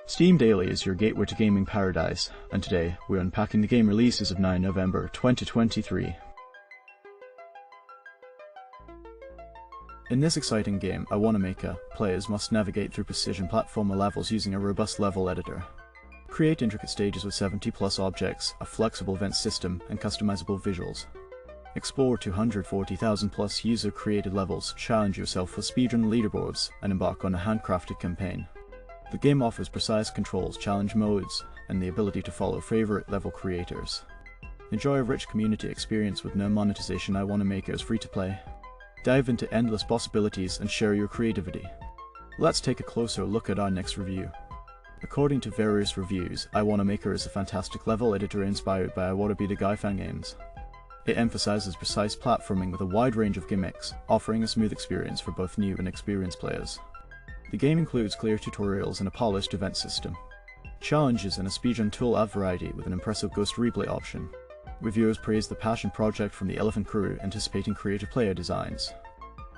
Steam Daily is your gateway to gaming paradise, and today we're unpacking the game releases of 9 November 2023. In this exciting game, Ikonei players must navigate through precision platformer levels using a robust level editor. Create intricate stages with 70 plus objects, a flexible event system, and customizable visuals. Explore 240,000 plus user-created levels, challenge yourself with speedrun leaderboards, and embark on a handcrafted campaign. The game offers precise controls, challenge modes, and the ability to follow favorite level creators. Enjoy a rich community experience with no monetization. Ikonei is free to play. Dive into endless possibilities and share your creativity. Let's take a closer look at our next review. According to various reviews, Ikonei is a fantastic level editor inspired by Iwatabi the Gaifan games. It emphasizes precise platforming with a wide range of gimmicks, offering a smooth experience for both new and experienced players. The game includes clear tutorials and a polished event system. Challenges and a speedrun tool add variety with an impressive ghost replay option. Reviewers praise the passion project from the Elephant crew, anticipating creative player designs.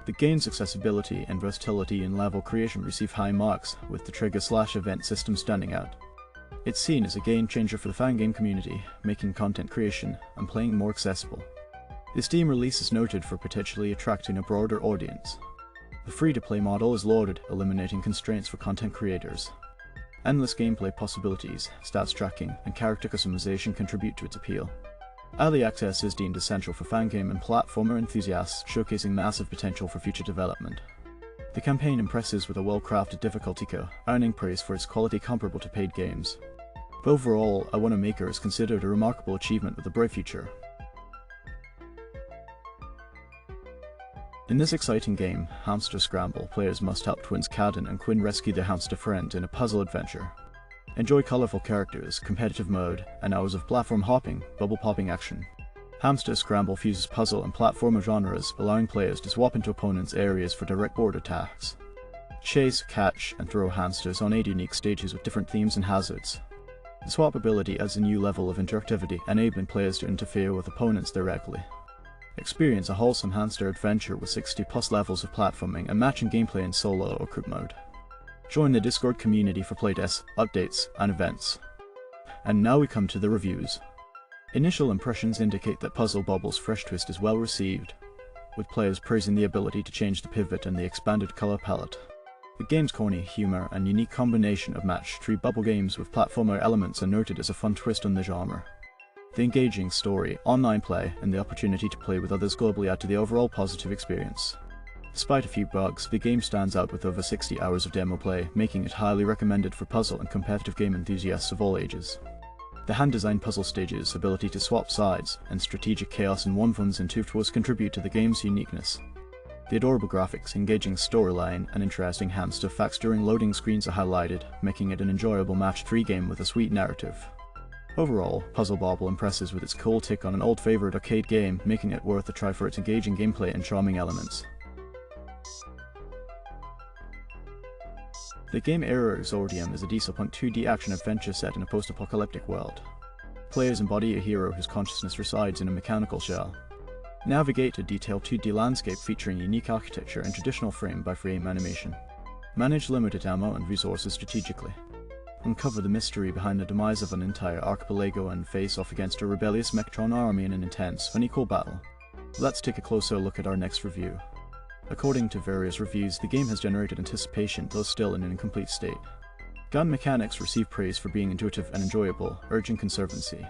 The game's accessibility and versatility in level creation receive high marks, with the trigger/event system standing out. It's seen as a game changer for the fan game community, making content creation and playing more accessible. The Steam release is noted for potentially attracting a broader audience. The free-to-play model is lauded, eliminating constraints for content creators. Endless gameplay possibilities, stats tracking, and character customization contribute to its appeal. Early access is deemed essential for fan game and platformer enthusiasts, showcasing massive potential for future development. The campaign impresses with a well-crafted difficulty curve, earning praise for its quality comparable to paid games. But overall, Ikonei is considered a remarkable achievement with a bright future. In this exciting game, Hamster Scramble, players must help twins Cadden and Quinn rescue their hamster friend in a puzzle adventure. Enjoy colourful characters, competitive mode, and hours of platform hopping, bubble popping action. Hamster Scramble fuses puzzle and platformer genres, allowing players to swap into opponents' areas for direct board attacks. Chase, catch, and throw hamsters on 8 unique stages with different themes and hazards. The swap ability adds a new level of interactivity, enabling players to interfere with opponents directly. Experience a wholesome hamster adventure with 60 plus levels of platforming and matching gameplay in solo or group mode. Join the Discord community for playtests, updates, and events. And now we come to the reviews. Initial impressions indicate that Puzzle Bobble's fresh twist is well received, with players praising the ability to change the pivot and the expanded color palette. The game's corny humor and unique combination of match-3 bubble games with platformer elements are noted as a fun twist on the genre. The engaging story, online play, and the opportunity to play with others globally add to the overall positive experience. Despite a few bugs, the game stands out with over 60 hours of demo play, making it highly recommended for puzzle and competitive game enthusiasts of all ages. The hand-designed puzzle stages, ability to swap sides, and strategic chaos in one-ones and two-twists contribute to the game's uniqueness. The adorable graphics, engaging storyline, and interesting hamster facts during loading screens are highlighted, making it an enjoyable match-3 game with a sweet narrative. Overall, Puzzle Bobble impresses with its cool take on an old favorite arcade game, making it worth a try for its engaging gameplay and charming elements. The game Erra Exordium is a dieselpunk 2D action-adventure set in a post-apocalyptic world. Players embody a hero whose consciousness resides in a mechanical shell. Navigate a detailed 2D landscape featuring unique architecture and traditional frame-by-frame animation. Manage limited ammo and resources strategically. Uncover the mystery behind the demise of an entire archipelago and face off against a rebellious Mechatron army in an intense, unequal battle. Let's take a closer look at our next review. According to various reviews, the game has generated anticipation, though still in an incomplete state. Gun mechanics receive praise for being intuitive and enjoyable, urging conservancy.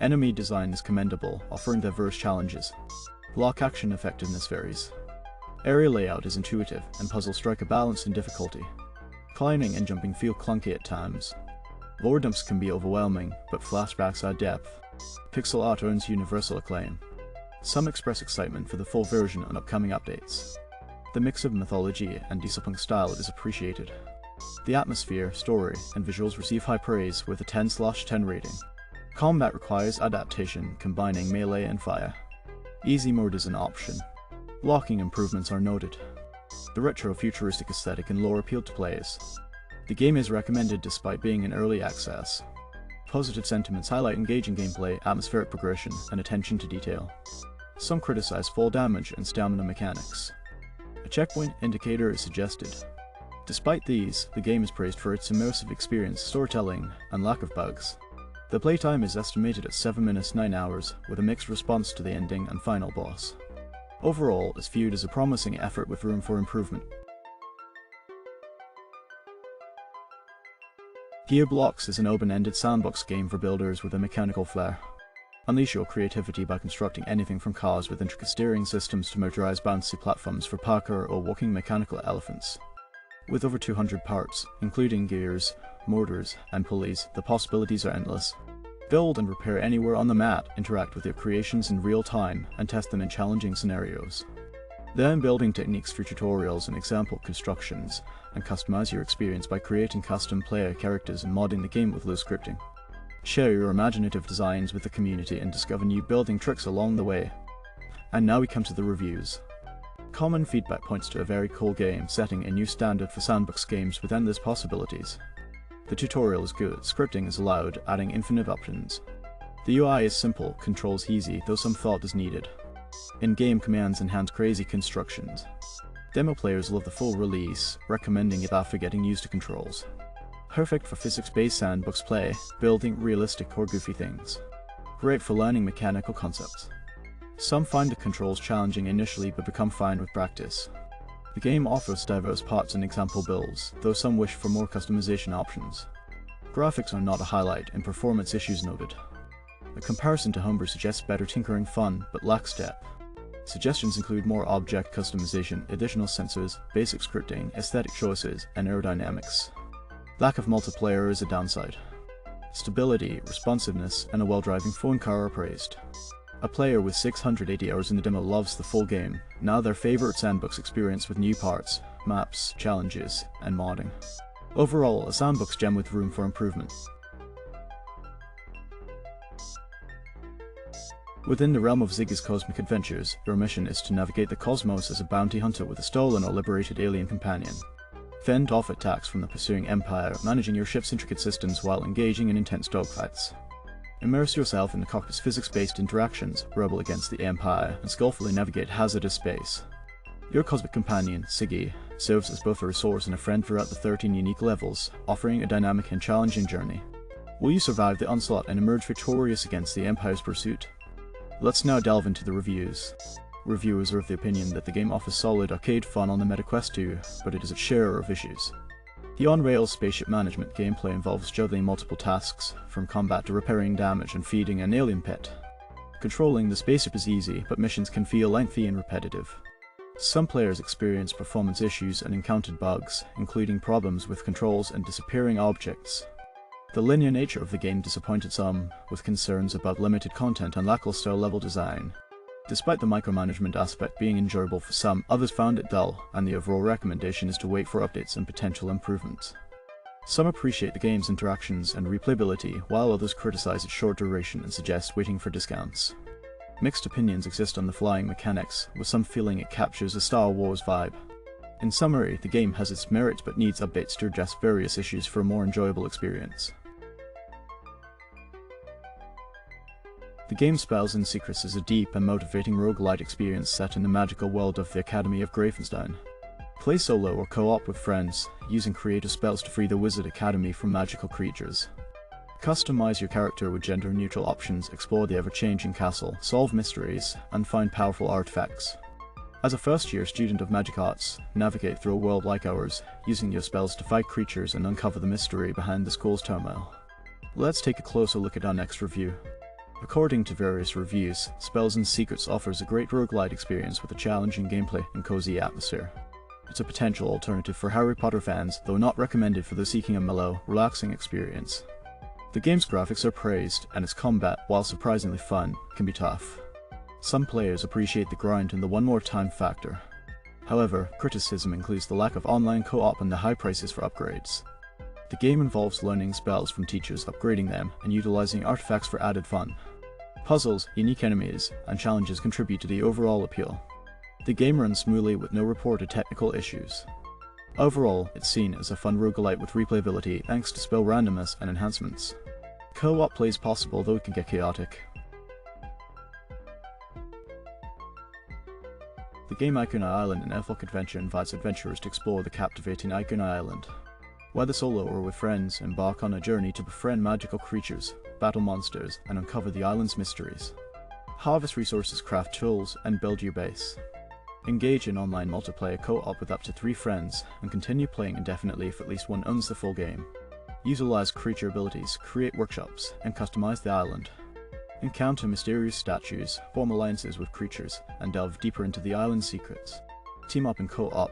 Enemy design is commendable, offering diverse challenges. Block action effectiveness varies. Area layout is intuitive, and puzzles strike a balance in difficulty. Climbing and jumping feel clunky at times. Lore dumps can be overwhelming, but flashbacks add depth. Pixel art earns universal acclaim. Some express excitement for the full version on upcoming updates. The mix of mythology and dieselpunk style is appreciated. The atmosphere, story, and visuals receive high praise with a 10/10 rating. Combat requires adaptation, combining melee and fire. Easy mode is an option. Blocking improvements are noted. The retro-futuristic aesthetic and lore appealed to players. The game is recommended despite being in early access. Positive sentiments highlight engaging gameplay, atmospheric progression, and attention to detail. Some criticize fall damage and stamina mechanics. A checkpoint indicator is suggested. Despite these, the game is praised for its immersive experience, storytelling, and lack of bugs. The playtime is estimated at 7 minutes 9 hours, with a mixed response to the ending and final boss. Overall, it's viewed as a promising effort with room for improvement. GearBlocks is an open-ended sandbox game for builders with a mechanical flair. Unleash your creativity by constructing anything from cars with intricate steering systems to motorized bouncy platforms for parkour or walking mechanical elephants. With over 200 parts, including gears, motors, and pulleys, the possibilities are endless. Build and repair anywhere on the mat, interact with your creations in real time, and test them in challenging scenarios. Learn building techniques through tutorials and example constructions, and customize your experience by creating custom player characters and modding the game with loose scripting. Share your imaginative designs with the community and discover new building tricks along the way. And now we come to the reviews. Common feedback points to a very cool game, setting a new standard for sandbox games with endless possibilities. The tutorial is good, scripting is allowed, adding infinite options. The UI is simple, controls easy, though some thought is needed. In-game commands enhance crazy constructions. Demo players love the full release, recommending it after getting used to controls. Perfect for physics-based sandbox play, building realistic or goofy things. Great for learning mechanical concepts. Some find the controls challenging initially but become fine with practice. The game offers diverse parts and example builds, though some wish for more customization options. Graphics are not a highlight, and performance issues noted. A comparison to Homebrew suggests better tinkering fun, but lacks depth. Suggestions include more object customization, additional sensors, basic scripting, aesthetic choices, and aerodynamics. Lack of multiplayer is a downside. Stability, responsiveness, and a well-driving phone car are praised. A player with 680 hours in the demo loves the full game, now their favorite sandbox experience with new parts, maps, challenges, and modding. Overall, a sandbox gem with room for improvement. Within the realm of Ziggy's cosmic adventures, your mission is to navigate the cosmos as a bounty hunter with a stolen or liberated alien companion. Fend off attacks from the pursuing Empire, managing your ship's intricate systems while engaging in intense dogfights. Immerse yourself in the cockpit's physics-based interactions, rebel against the Empire, and skillfully navigate hazardous space. Your cosmic companion, Ziggy, serves as both a resource and a friend throughout the 13 unique levels, offering a dynamic and challenging journey. Will you survive the onslaught and emerge victorious against the Empire's pursuit? Let's now delve into the reviews. Reviewers are of the opinion that the game offers solid arcade fun on the MetaQuest 2, but it is its share of issues. The on-rails spaceship management gameplay involves juggling multiple tasks, from combat to repairing damage and feeding an alien pet. Controlling the spaceship is easy, but missions can feel lengthy and repetitive. Some players experience performance issues and encountered bugs, including problems with controls and disappearing objects. The linear nature of the game disappointed some, with concerns about limited content and lackluster level design. Despite the micromanagement aspect being enjoyable for some, others found it dull, and the overall recommendation is to wait for updates and potential improvements. Some appreciate the game's interactions and replayability, while others criticize its short duration and suggest waiting for discounts. Mixed opinions exist on the flying mechanics, with some feeling it captures a Star Wars vibe. In summary, the game has its merits but needs updates to address various issues for a more enjoyable experience. The game Spells and Secrets is a deep and motivating roguelite experience set in the magical world of the Academy of Grafenstein. Play solo or co-op with friends, using creative spells to free the Wizard Academy from magical creatures. Customize your character with gender-neutral options, explore the ever-changing castle, solve mysteries, and find powerful artifacts. As a first-year student of magic arts, navigate through a world like ours, using your spells to fight creatures and uncover the mystery behind the school's turmoil. Let's take a closer look at our next review. According to various reviews, Spells and Secrets offers a great roguelite experience with a challenging gameplay and cozy atmosphere. It's a potential alternative for Harry Potter fans, though not recommended for those seeking a mellow, relaxing experience. The game's graphics are praised, and its combat, while surprisingly fun, can be tough. Some players appreciate the grind and the one more time factor. However, criticism includes the lack of online co-op and the high prices for upgrades. The game involves learning spells from teachers, upgrading them, and utilizing artifacts for added fun. Puzzles, unique enemies, and challenges contribute to the overall appeal. The game runs smoothly with no reported technical issues. Overall, it's seen as a fun roguelite with replayability thanks to spell randomness and enhancements. Co-op play is possible, though it can get chaotic. The game Ikonei Island in Earthlock Adventure invites adventurers to explore the captivating Ikonei Island. Whether solo or with friends, embark on a journey to befriend magical creatures, battle monsters, and uncover the island's mysteries. Harvest resources, craft tools, and build your base. Engage in online multiplayer co-op with up to 3 friends, and continue playing indefinitely if at least one owns the full game. Utilize creature abilities, create workshops, and customize the island. Encounter mysterious statues, form alliances with creatures, and delve deeper into the island's secrets. Team up in co-op,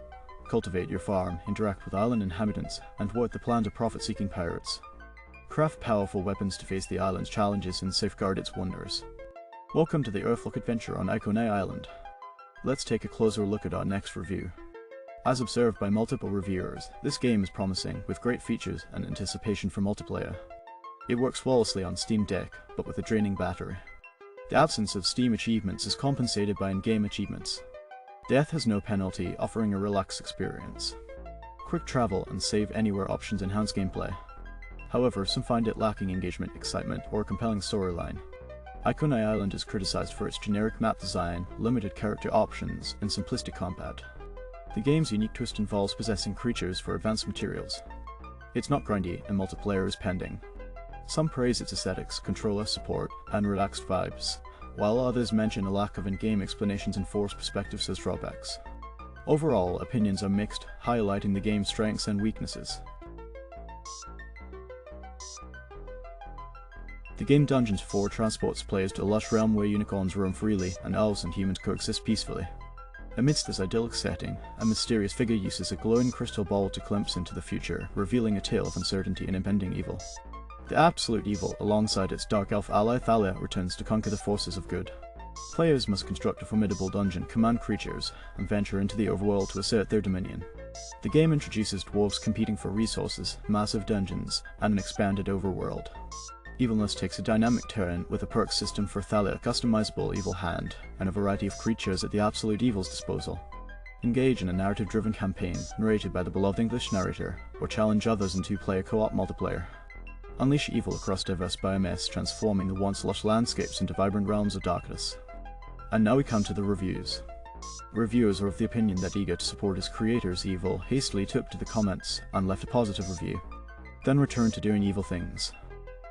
cultivate your farm, interact with island inhabitants, and thwart the plans of profit-seeking pirates. Craft powerful weapons to face the island's challenges and safeguard its wonders. Welcome to the Earthlock adventure on Ikonei Island. Let's take a closer look at our next review. As observed by multiple reviewers, this game is promising, with great features and anticipation for multiplayer. It works flawlessly on Steam Deck, but with a draining battery. The absence of Steam achievements is compensated by in-game achievements. Death has no penalty, offering a relaxed experience. Quick travel and save anywhere options enhance gameplay. However, some find it lacking engagement, excitement, or a compelling storyline. Ikonei Island is criticized for its generic map design, limited character options, and simplistic combat. The game's unique twist involves possessing creatures for advanced materials. It's not grindy, and multiplayer is pending. Some praise its aesthetics, controller support, and relaxed vibes, while others mention a lack of in-game explanations and forced perspectives as drawbacks. Overall, opinions are mixed, highlighting the game's strengths and weaknesses. The game Dungeons 4 transports players to a lush realm where unicorns roam freely and elves and humans coexist peacefully. Amidst this idyllic setting, a mysterious figure uses a glowing crystal ball to glimpse into the future, revealing a tale of uncertainty and impending evil. The absolute evil, alongside its dark elf ally Aliya, returns to conquer the forces of good. Players must construct a formidable dungeon, command creatures, and venture into the overworld to assert their dominion. The game introduces dwarves competing for resources, massive dungeons, and an expanded overworld. Evilness takes a dynamic turn, with a perk system for Aliya, customizable evil hand, and a variety of creatures at the absolute evil's disposal. Engage in a narrative-driven campaign, narrated by the beloved English narrator, or challenge others in 2-player co-op multiplayer. Unleash evil across diverse biomes, transforming the once lush landscapes into vibrant realms of darkness. And now we come to the reviews. Reviewers are of the opinion that, eager to support his creator's evil, hastily took to the comments and left a positive review, then returned to doing evil things.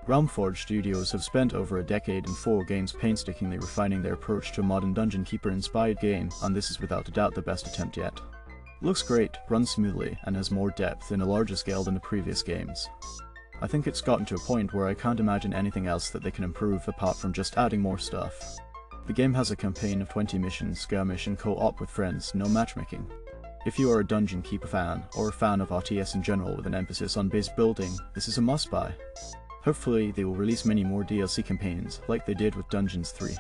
Realmforge Studios have spent over a decade in 4 games painstakingly refining their approach to a modern Dungeon Keeper-inspired game, and this is without a doubt the best attempt yet. Looks great, runs smoothly, and has more depth in a larger scale than the previous games. I think it's gotten to a point where I can't imagine anything else that they can improve apart from just adding more stuff. The game has a campaign of 20 missions, skirmish and co-op with friends, no matchmaking. If you are a Dungeon Keeper fan, or a fan of RTS in general with an emphasis on base building, this is a must-buy. Hopefully they will release many more DLC campaigns, like they did with Dungeons 3.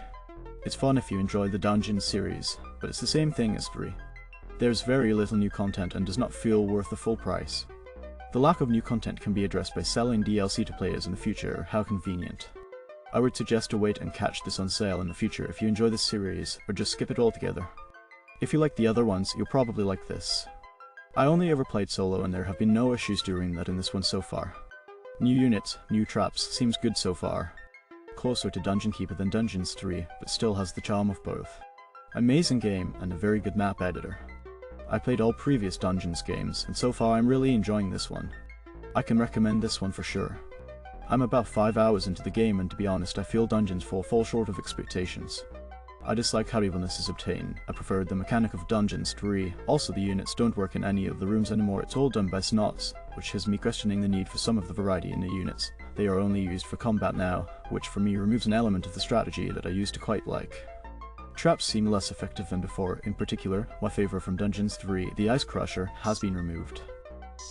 It's fun if you enjoy the Dungeons series, but it's the same thing as 3. There's very little new content and does not feel worth the full price. The lack of new content can be addressed by selling DLC to players in the future, how convenient. I would suggest to wait and catch this on sale in the future if you enjoy this series, or just skip it altogether. If you like the other ones, you'll probably like this. I only ever played solo and there have been no issues doing that in this one so far. New units, new traps, seems good so far. Closer to Dungeon Keeper than Dungeons 3, but still has the charm of both. Amazing game and a very good map editor. I played all previous Dungeons games, and so far I'm really enjoying this one. I can recommend this one for sure. I'm about 5 hours into the game and to be honest I feel Dungeons 4 fall short of expectations. I dislike how evilness is obtained. I preferred the mechanic of Dungeons 3, also the units don't work in any of the rooms anymore, it's all done by snots, which has me questioning the need for some of the variety in the units. They are only used for combat now, which for me removes an element of the strategy that I used to quite like. Traps seem less effective than before, in particular, my favourite from Dungeons 3, the Ice Crusher, has been removed.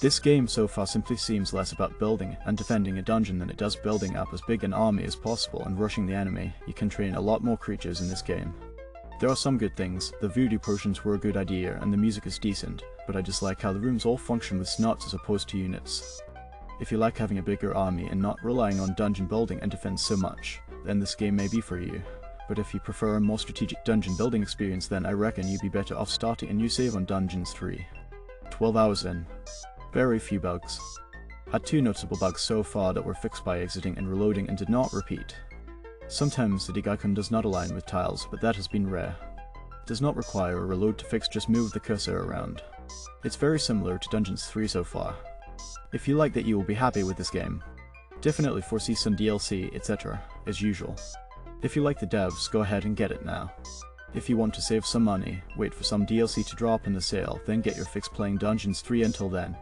This game so far simply seems less about building and defending a dungeon than it does building up as big an army as possible and rushing the enemy. You can train a lot more creatures in this game. There are some good things, the voodoo potions were a good idea and the music is decent, but I dislike how the rooms all function with snots as opposed to units. If you like having a bigger army and not relying on dungeon building and defense so much, then this game may be for you. But if you prefer a more strategic dungeon building experience, then I reckon you'd be better off starting a new save on Dungeons 3. 12 hours in. Very few bugs. Had 2 noticeable bugs so far that were fixed by exiting and reloading and did not repeat. Sometimes the dig icon does not align with tiles, but that has been rare. Does not require a reload to fix, just move the cursor around. It's very similar to Dungeons 3 so far. If you like that, you will be happy with this game. Definitely foresee some DLC, etc., as usual. If you like the devs, go ahead and get it now. If you want to save some money, wait for some DLC to drop in the sale, then get your fix playing Dungeons 3 until then.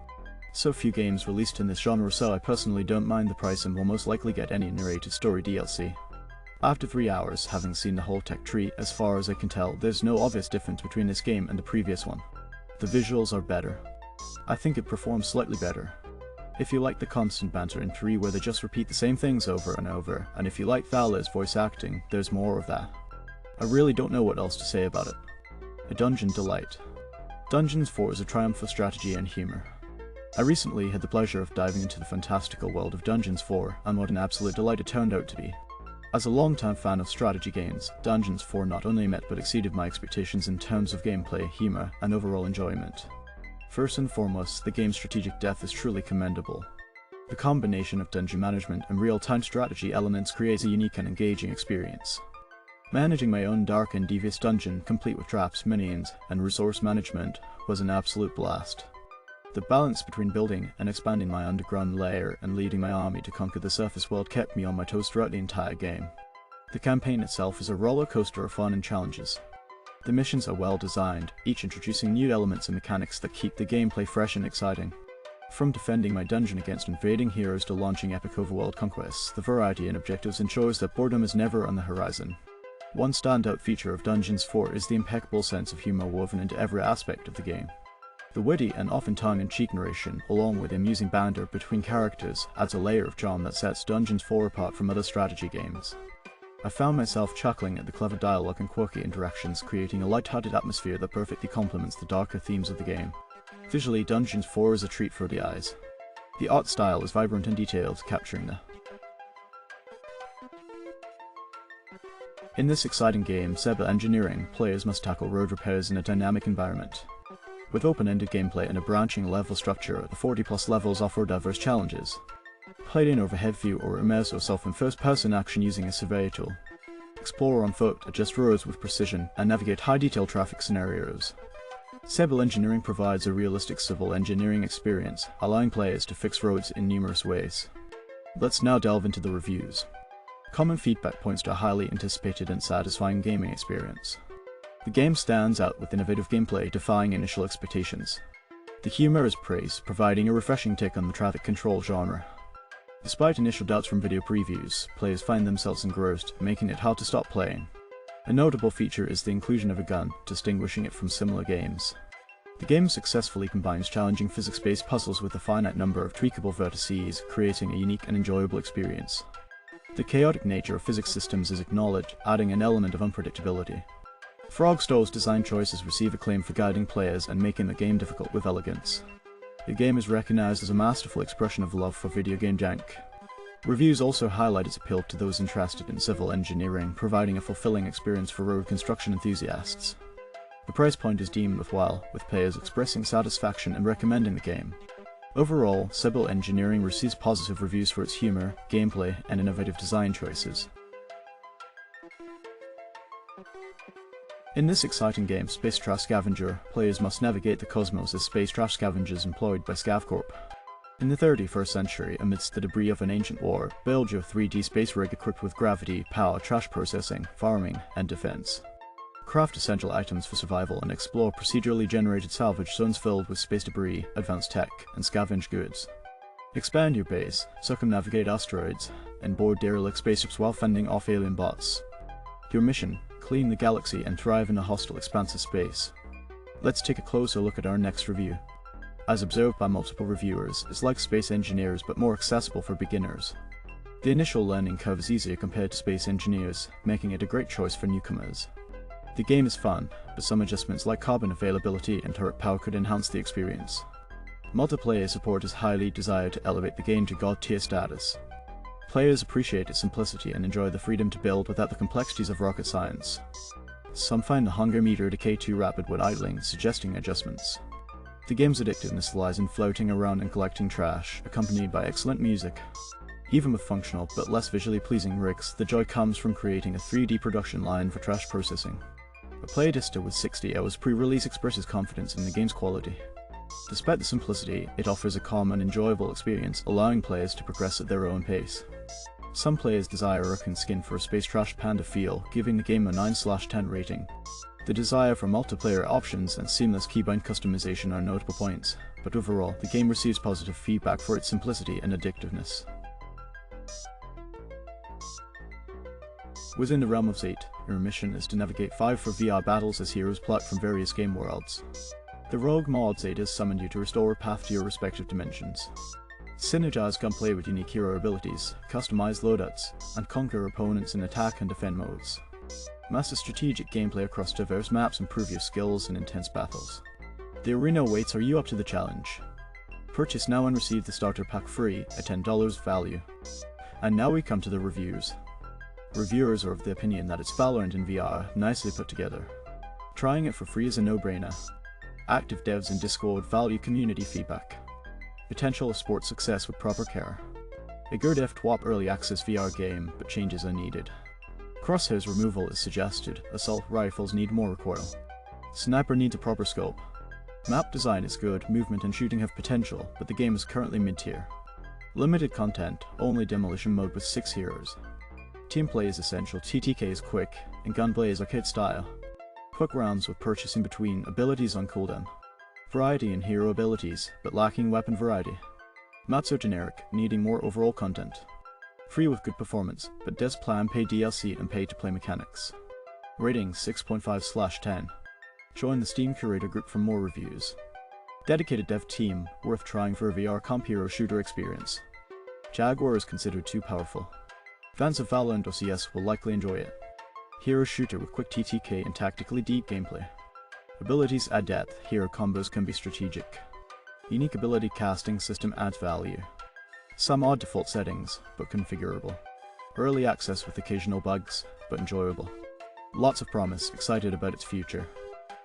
So few games released in this genre, so I personally don't mind the price and will most likely get any narrated story DLC. After 3 hours, having seen the whole tech tree, as far as I can tell, there's no obvious difference between this game and the previous one. The visuals are better. I think it performs slightly better. If you like the constant banter in 3 where they just repeat the same things over and over, and if you like Thala's voice acting, there's more of that. I really don't know what else to say about it. A dungeon delight. Dungeons 4 is a triumph of strategy and humour. I recently had the pleasure of diving into the fantastical world of Dungeons 4, and what an absolute delight it turned out to be. As a long-time fan of strategy games, Dungeons 4 not only met but exceeded my expectations in terms of gameplay, humour, and overall enjoyment. First and foremost, the game's strategic depth is truly commendable. The combination of dungeon management and real-time strategy elements creates a unique and engaging experience. Managing my own dark and devious dungeon, complete with traps, minions, and resource management, was an absolute blast. The balance between building and expanding my underground lair and leading my army to conquer the surface world kept me on my toes throughout the entire game. The campaign itself is a roller coaster of fun and challenges. The missions are well designed, each introducing new elements and mechanics that keep the gameplay fresh and exciting. From defending my dungeon against invading heroes to launching epic overworld conquests, the variety in objectives ensures that boredom is never on the horizon. One standout feature of Dungeons 4 is the impeccable sense of humour woven into every aspect of the game. The witty and often tongue-in-cheek narration, along with the amusing banter between characters, adds a layer of charm that sets Dungeons 4 apart from other strategy games. I found myself chuckling at the clever dialogue and quirky interactions, creating a light-hearted atmosphere that perfectly complements the darker themes of the game. Visually, Dungeons 4 is a treat for the eyes. The art style is vibrant and detailed, capturing the... In this exciting game, Sebil Engineering, players must tackle road repairs in a dynamic environment. With open-ended gameplay and a branching level structure, the 40+ levels offer diverse challenges. Played in overhead view or immerse yourself in first-person action using a survey tool. Explore on foot, adjust roads with precision, and navigate high-detail traffic scenarios. Sebil Engineering provides a realistic civil engineering experience, allowing players to fix roads in numerous ways. Let's now delve into the reviews. Common feedback points to a highly anticipated and satisfying gaming experience. The game stands out with innovative gameplay defying initial expectations. The humour is praised, providing a refreshing take on the traffic control genre. Despite initial doubts from video previews, players find themselves engrossed, making it hard to stop playing. A notable feature is the inclusion of a gun, distinguishing it from similar games. The game successfully combines challenging physics-based puzzles with a finite number of tweakable vertices, creating a unique and enjoyable experience. The chaotic nature of physics systems is acknowledged, adding an element of unpredictability. Frogstore's design choices receive acclaim for guiding players and making the game difficult with elegance. The game is recognized as a masterful expression of love for video game jank. Reviews also highlight its appeal to those interested in civil engineering, providing a fulfilling experience for road construction enthusiasts. The price point is deemed worthwhile, with players expressing satisfaction and recommending the game. Overall, Sebil Engineering receives positive reviews for its humor, gameplay, and innovative design choices. In this exciting game, Space Trash Scavenger, players must navigate the cosmos as space trash scavengers employed by ScavCorp. In the 31st century, amidst the debris of an ancient war, build your 3D space rig equipped with gravity, power, trash processing, farming, and defense. Craft essential items for survival and explore procedurally generated salvage zones filled with space debris, advanced tech, and scavenge goods. Expand your base, circumnavigate asteroids, and board derelict spaceships while fending off alien bots. Your mission: clean the galaxy and thrive in a hostile expanse of space. Let's take a closer look at our next review. As observed by multiple reviewers, it's like Space Engineers but more accessible for beginners. The initial learning curve is easier compared to Space Engineers, making it a great choice for newcomers. The game is fun, but some adjustments like carbon availability and turret power could enhance the experience. Multiplayer support is highly desired to elevate the game to god tier status. Players appreciate its simplicity and enjoy the freedom to build without the complexities of rocket science. Some find the hunger meter decay too rapid when idling, suggesting adjustments. The game's addictiveness lies in floating around and collecting trash, accompanied by excellent music. Even with functional but less visually pleasing rigs, the joy comes from creating a 3D production line for trash processing. A playtester with 60 hours pre-release expresses confidence in the game's quality. Despite the simplicity, it offers a calm and enjoyable experience, allowing players to progress at their own pace. Some players desire a looking skin for a space trash panda feel, giving the game a 9/10 rating. The desire for multiplayer options and seamless keybind customization are notable points, but overall, the game receives positive feedback for its simplicity and addictiveness. Within the realm of Zate, your mission is to navigate 5 VR battles as heroes plucked from various game worlds. The rogue mod Zate has summoned you to restore a path to your respective dimensions. Synergize gunplay with unique hero abilities, customize loadouts, and conquer opponents in attack and defend modes. Master strategic gameplay across diverse maps and prove your skills in intense battles. The arena awaits. Are you up to the challenge? Purchase now and receive the starter pack free at $10 value. And now we come to the reviews. Reviewers are of the opinion that it's Valorant in VR, nicely put together. Trying it for free is a no-brainer. Active devs in Discord value community feedback. Potential of sports success with proper care. A good FTWAP early access VR game, but changes are needed. Crosshairs removal is suggested. Assault rifles need more recoil. Sniper needs a proper scope. Map design is good, movement and shooting have potential, but the game is currently mid-tier. Limited content, only demolition mode with 6 heroes. Team play is essential, TTK is quick, and gunplay is arcade style. Quick rounds with purchasing between abilities on cooldown. Variety in hero abilities, but lacking weapon variety. Maps are generic, needing more overall content. Free with good performance, but does plan pay DLC and pay to play mechanics. Rating 6.5/10. Join the Steam Curator group for more reviews. Dedicated dev team, worth trying for a VR comp hero shooter experience. Jaguar is considered too powerful. Fans of Valorant or CS will likely enjoy it. Hero shooter with quick TTK and tactically deep gameplay. Abilities add depth, hero combos can be strategic. Unique ability casting system adds value. Some odd default settings, but configurable. Early access with occasional bugs, but enjoyable. Lots of promise, excited about its future.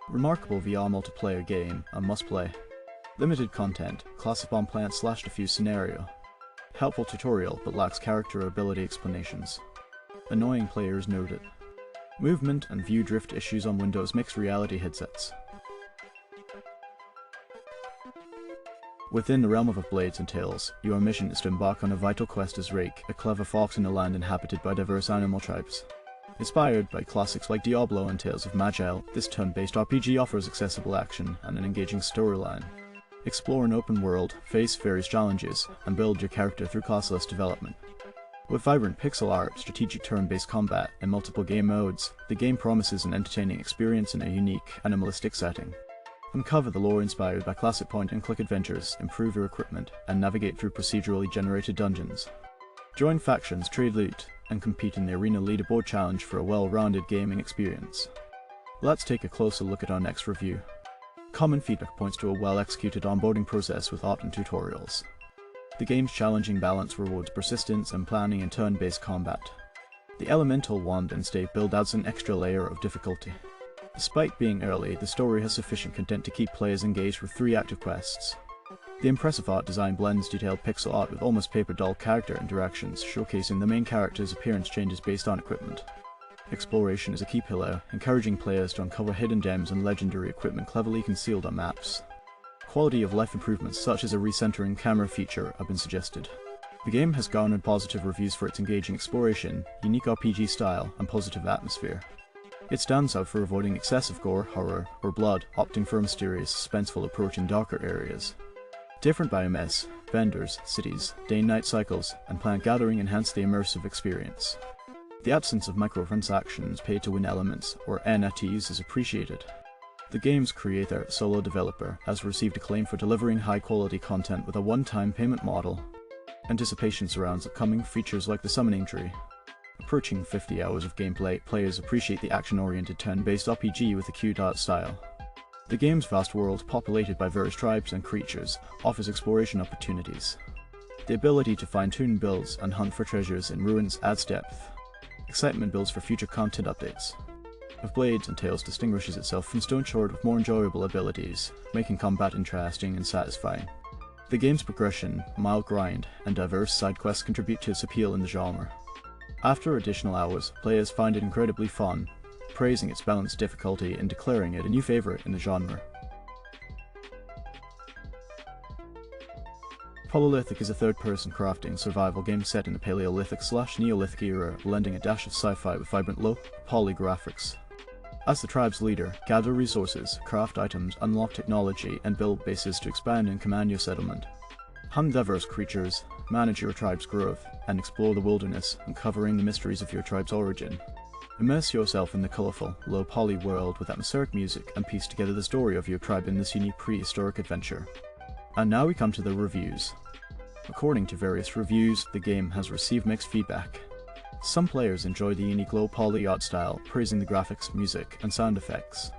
Remarkable VR multiplayer game, a must play. Limited content, classic bomb plant / diffuse scenario. Helpful tutorial, but lacks character or ability explanations. Annoying players noted. Movement and view drift issues on Windows mixed reality headsets. Within the realm of Blades and Tales, your mission is to embark on a vital quest as Rake, a clever fox in a land inhabited by diverse animal tribes. Inspired by classics like Diablo and Tales of Magile, this turn-based RPG offers accessible action and an engaging storyline. Explore an open world, face various challenges, and build your character through classless development. With vibrant pixel art, strategic turn-based combat, and multiple game modes, the game promises an entertaining experience in a unique, animalistic setting. Uncover the lore inspired by classic point-and-click adventures, improve your equipment, and navigate through procedurally generated dungeons. Join factions, trade loot, and compete in the Arena Leaderboard Challenge for a well-rounded gaming experience. Let's take a closer look at our next review. Common feedback points to a well-executed onboarding process with art and tutorials. The game's challenging balance rewards persistence and planning in turn-based combat. The elemental wand and stave build adds an extra layer of difficulty. Despite being early, the story has sufficient content to keep players engaged with 3 active quests. The impressive art design blends detailed pixel art with almost paper doll character interactions, showcasing the main character's appearance changes based on equipment. Exploration is a key pillar, encouraging players to uncover hidden gems and legendary equipment cleverly concealed on maps. Quality of life improvements such as a recentering camera feature have been suggested. The game has garnered positive reviews for its engaging exploration, unique RPG style, and positive atmosphere. It stands out for avoiding excessive gore, horror, or blood, opting for a mysterious, suspenseful approach in darker areas. Different biomes, vendors, cities, day-and-night cycles, and plant gathering enhance the immersive experience. The absence of microtransactions, pay-to-win elements, or NFTs is appreciated. The game's creator, solo developer, has received acclaim for delivering high-quality content with a one-time payment model. Anticipation surrounds upcoming features like the summoning tree. Approaching 50 hours of gameplay, players appreciate the action-oriented turn-based RPG with a cute art style. The game's vast world, populated by various tribes and creatures, offers exploration opportunities. The ability to fine-tune builds and hunt for treasures in ruins adds depth. Excitement builds for future content updates. Of Blades and Tales distinguishes itself from Stone Sword with more enjoyable abilities, making combat interesting and satisfying. The game's progression, mild grind, and diverse side quests contribute to its appeal in the genre. After additional hours, players find it incredibly fun. praising its balanced difficulty and declaring it a new favorite in the genre. Polylithic is a third-person crafting survival game set in the Paleolithic/Neolithic era, blending a dash of sci-fi with vibrant low-poly graphics. As the tribe's leader, gather resources, craft items, unlock technology, and build bases to expand and command your settlement. Hunt diverse creatures, manage your tribe's growth, and explore the wilderness, uncovering the mysteries of your tribe's origin. Immerse yourself in the colourful, low-poly world with atmospheric music and piece together the story of your tribe in this unique prehistoric adventure. And now we come to the reviews. According to various reviews, the game has received mixed feedback. Some players enjoy the unique low-poly art style, praising the graphics, music, and sound effects.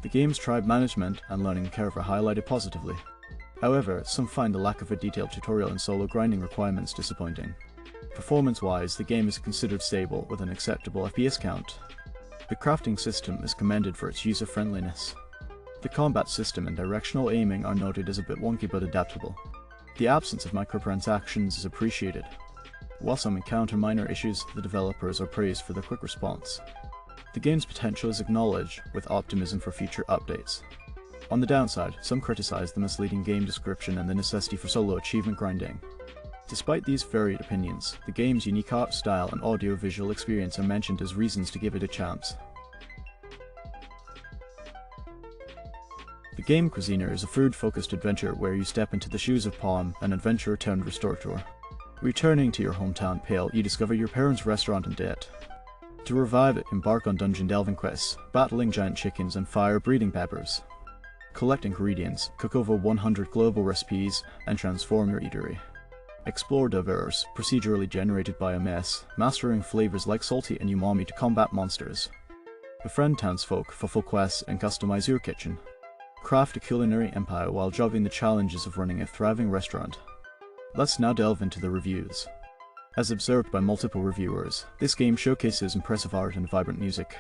The game's tribe management and learning curve are highlighted positively. However, some find the lack of a detailed tutorial and solo grinding requirements disappointing. Performance-wise, the game is considered stable with an acceptable FPS count. The crafting system is commended for its user-friendliness. The combat system and directional aiming are noted as a bit wonky but adaptable. The absence of microtransactions is appreciated. While some encounter minor issues, the developers are praised for their quick response. The game's potential is acknowledged, with optimism for future updates. On the downside, some criticize the misleading game description and the necessity for solo achievement grinding. Despite these varied opinions, the game's unique art style and audio-visual experience are mentioned as reasons to give it a chance. The game Cuisineer is a food-focused adventure where you step into the shoes of Palm, an adventurer turned restorateur. Returning to your hometown Pale, you discover your parents' restaurant in debt. To revive it, embark on dungeon delving quests, battling giant chickens and fire-breathing beavers. Collect ingredients, cook over 100 global recipes, and transform your eatery. Explore diverse, procedurally generated biomass, mastering flavors like salty and umami to combat monsters. Befriend townsfolk, fulfill quests, and customize your kitchen. Craft a culinary empire while juggling the challenges of running a thriving restaurant. Let's now delve into the reviews. As observed by multiple reviewers, this game showcases impressive art and vibrant music.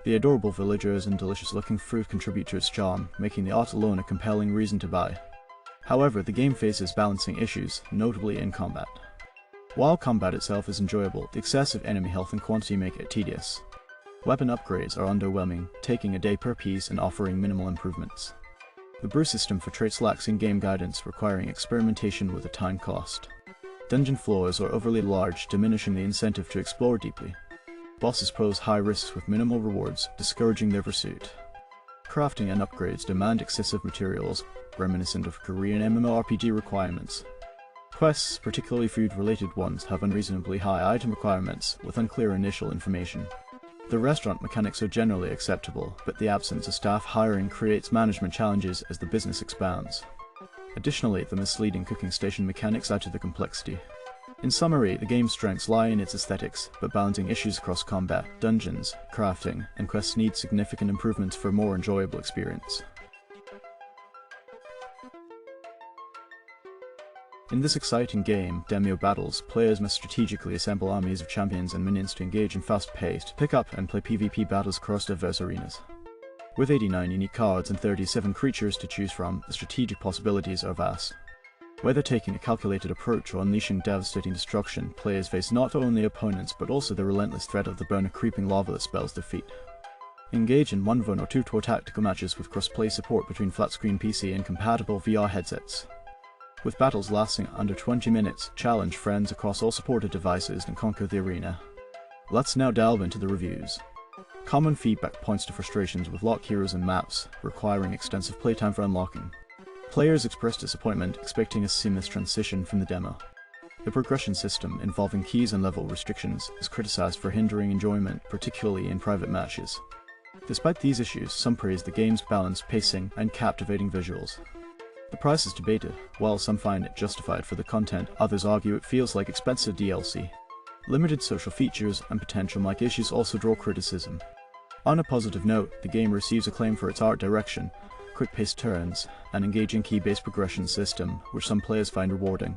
The adorable villagers and delicious-looking fruit contribute to its charm, making the art alone a compelling reason to buy. However, the game faces balancing issues, notably in combat. While combat itself is enjoyable, the excessive enemy health and quantity make it tedious. Weapon upgrades are underwhelming, taking a day per piece and offering minimal improvements. The brew system for traits lacks in-game guidance, requiring experimentation with a time cost. Dungeon floors are overly large, diminishing the incentive to explore deeply. Bosses pose high risks with minimal rewards, discouraging their pursuit. Crafting and upgrades demand excessive materials, reminiscent of Korean MMORPG requirements. Quests, particularly food-related ones, have unreasonably high item requirements, with unclear initial information. The restaurant mechanics are generally acceptable, but the absence of staff hiring creates management challenges as the business expands. Additionally, the misleading cooking station mechanics add to the complexity. In summary, the game's strengths lie in its aesthetics, but balancing issues across combat, dungeons, crafting, and quests needs significant improvements for a more enjoyable experience. In this exciting game, Demeo Battles, players must strategically assemble armies of champions and minions to engage in fast-paced, pick up and play PvP battles across diverse arenas. With 89 unique cards and 37 creatures to choose from, the strategic possibilities are vast. Whether taking a calculated approach or unleashing devastating destruction, players face not only opponents but also the relentless threat of the burn of creeping lava that spells defeat. Engage in 1v1 or 2-tour tactical matches with cross-play support between flat-screen PC and compatible VR headsets. With battles lasting under 20 minutes, challenge friends across all supported devices and conquer the arena. Let's now delve into the reviews. Common feedback points to frustrations with locked heroes and maps, requiring extensive playtime for unlocking. Players express disappointment, expecting a seamless transition from the demo. The progression system, involving keys and level restrictions, is criticized for hindering enjoyment, particularly in private matches. Despite these issues, some praise the game's balanced pacing and captivating visuals. The price is debated. While some find it justified for the content, others argue it feels like expensive DLC. Limited social features and potential mic issues also draw criticism. On a positive note, the game receives acclaim for its art direction, quick-paced turns, and engaging key-based progression system, which some players find rewarding.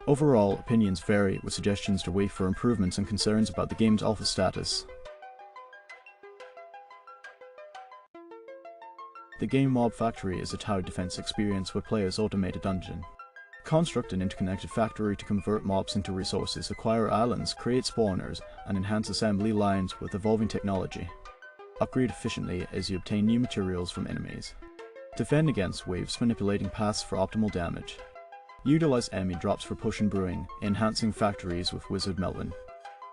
Overall, opinions vary, with suggestions to wait for improvements and concerns about the game's alpha status. The game Mob Factory is a tower defense experience where players automate a dungeon. Construct an interconnected factory to convert mobs into resources, acquire islands, create spawners, and enhance assembly lines with evolving technology. Upgrade efficiently as you obtain new materials from enemies. Defend against waves manipulating paths for optimal damage. Utilize enemy drops for potion brewing, enhancing factories with Wizard Melvin.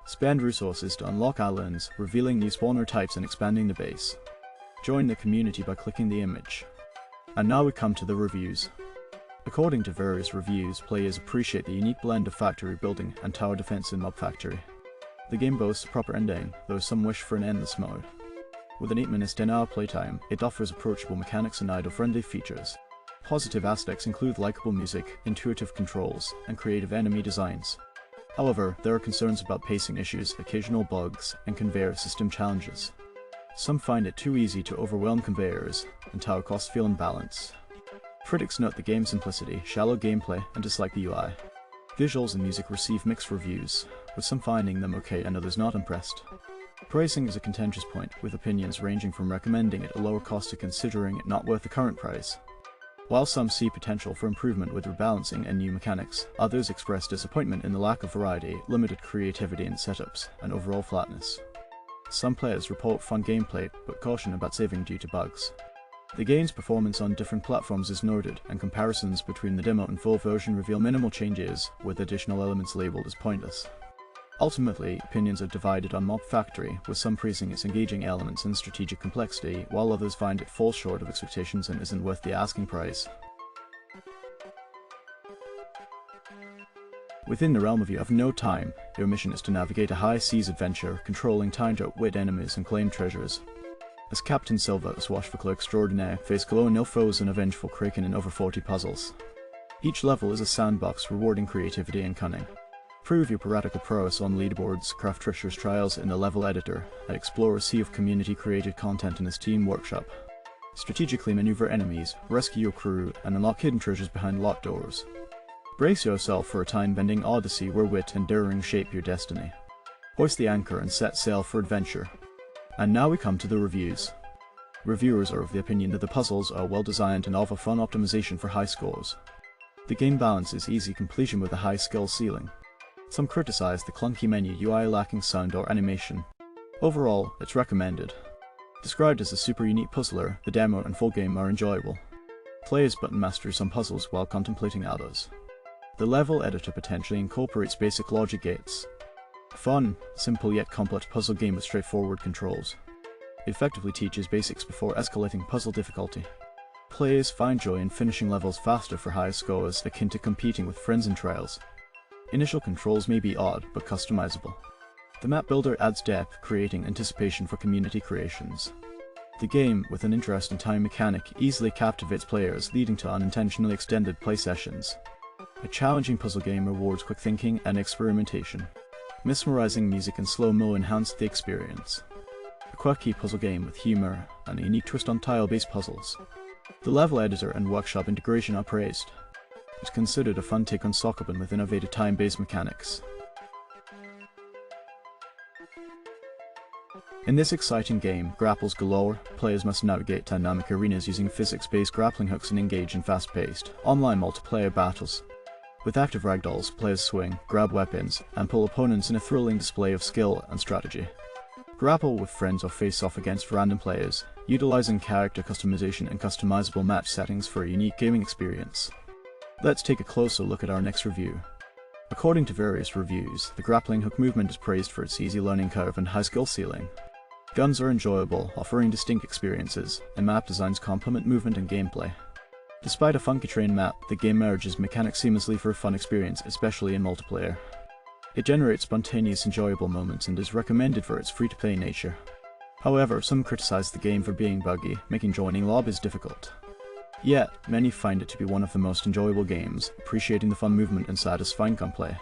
Spend resources to unlock islands, revealing new spawner types and expanding the base. Join the community by clicking the image. And now we come to the reviews. According to various reviews, players appreciate the unique blend of factory building and tower defense in Mob Factory. The game boasts a proper ending, though some wish for an endless mode. With an 8-minute 10-hour playtime, it offers approachable mechanics and idle-friendly features. Positive aspects include likable music, intuitive controls, and creative enemy designs. However, there are concerns about pacing issues, occasional bugs, and conveyor system challenges. Some find it too easy to overwhelm conveyors, and tower costs feel imbalanced. Critics note the game's simplicity, shallow gameplay, and dislike the UI. Visuals and music receive mixed reviews, with some finding them okay and others not impressed. Pricing is a contentious point, with opinions ranging from recommending it a lower cost to considering it not worth the current price. While some see potential for improvement with rebalancing and new mechanics, others express disappointment in the lack of variety, limited creativity in setups, and overall flatness. Some players report fun gameplay, but caution about saving due to bugs. The game's performance on different platforms is noted, and comparisons between the demo and full version reveal minimal changes, with additional elements labeled as pointless. Ultimately, opinions are divided on Mob Factory, with some praising its engaging elements and strategic complexity, while others find it falls short of expectations and isn't worth the asking price. Within the realm of You Have No Time, your mission is to navigate a high seas adventure, controlling time to outwit enemies and claim treasures. As Captain Silver, a swashbuckler extraordinaire, face glow-nil foes and a vengeful kraken in over 40 puzzles. Each level is a sandbox rewarding creativity and cunning. Prove your piratical prowess on leaderboards, craft treasures trials in the level editor, and explore a sea of community-created content in the Steam Workshop. Strategically maneuver enemies, rescue your crew, and unlock hidden treasures behind locked doors. Brace yourself for a time-bending odyssey where wit and daring shape your destiny. Hoist the anchor and set sail for adventure. And now we come to the reviews. Reviewers are of the opinion that the puzzles are well designed and offer fun optimization for high scores. The game balances easy completion with a high skill ceiling. Some criticize the clunky menu UI lacking sound or animation. Overall, it's recommended. Described as a super unique puzzler, the demo and full game are enjoyable. Players button master some puzzles while contemplating others. The level editor potentially incorporates basic logic gates. Fun, simple yet complex puzzle game with straightforward controls. It effectively teaches basics before escalating puzzle difficulty. Players find joy in finishing levels faster for high scores, akin to competing with friends in trials. Initial controls may be odd, but customizable. The map builder adds depth, creating anticipation for community creations. The game, with an interesting time mechanic, easily captivates players, leading to unintentionally extended play sessions. A challenging puzzle game rewards quick thinking and experimentation. Mesmerizing music and slow-mo enhance the experience. A quirky puzzle game with humor and a unique twist on tile-based puzzles. The level editor and workshop integration are praised. It's considered a fun take on Sokoban with innovative time-based mechanics. In this exciting game, Grapples Galore, players must navigate dynamic arenas using physics-based grappling hooks and engage in fast-paced, online multiplayer battles. With active ragdolls, players swing, grab weapons, and pull opponents in a thrilling display of skill and strategy. Grapple with friends or face off against random players, utilizing character customization and customizable match settings for a unique gaming experience. Let's take a closer look at our next review. According to various reviews, the grappling hook movement is praised for its easy learning curve and high skill ceiling. Guns are enjoyable, offering distinct experiences, and map designs complement movement and gameplay. Despite a funky terrain map, the game merges mechanics seamlessly for a fun experience, especially in multiplayer. It generates spontaneous enjoyable moments and is recommended for its free-to-play nature. However, some criticize the game for being buggy, making joining lobbies difficult. Yet, many find it to be one of the most enjoyable games, appreciating the fun movement and satisfying gunplay.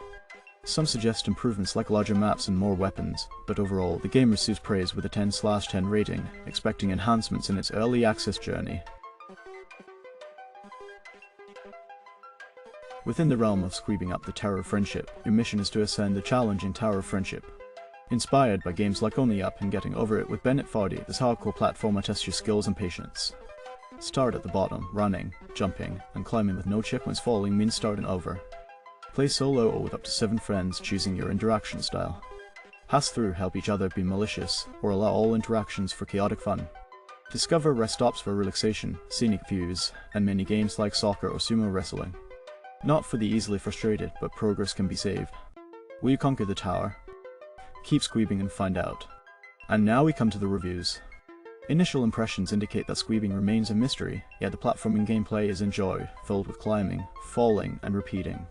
Some suggest improvements like larger maps and more weapons, but overall, the game receives praise with a 10/10 rating, expecting enhancements in its early access journey. Within the realm of squeebing up the Tower of Friendship, your mission is to ascend the challenging Tower of Friendship. Inspired by games like Only Up and Getting Over It with Bennett Foddy, this hardcore platformer tests your skills and patience. Start at the bottom, running, jumping, and climbing with no checkpoints falling means starting over. Play solo or with up to 7 friends, choosing your interaction style. Pass through, help each other be malicious, or allow all interactions for chaotic fun. Discover rest stops for relaxation, scenic views, and mini games like soccer or sumo wrestling. Not for the easily frustrated, but progress can be saved. Will you conquer the tower? Keep squeebing and find out. And now we come to the reviews. Initial impressions indicate that Squeebing remains a mystery, yet the platforming gameplay is enjoyed, filled with climbing, falling, and repeating.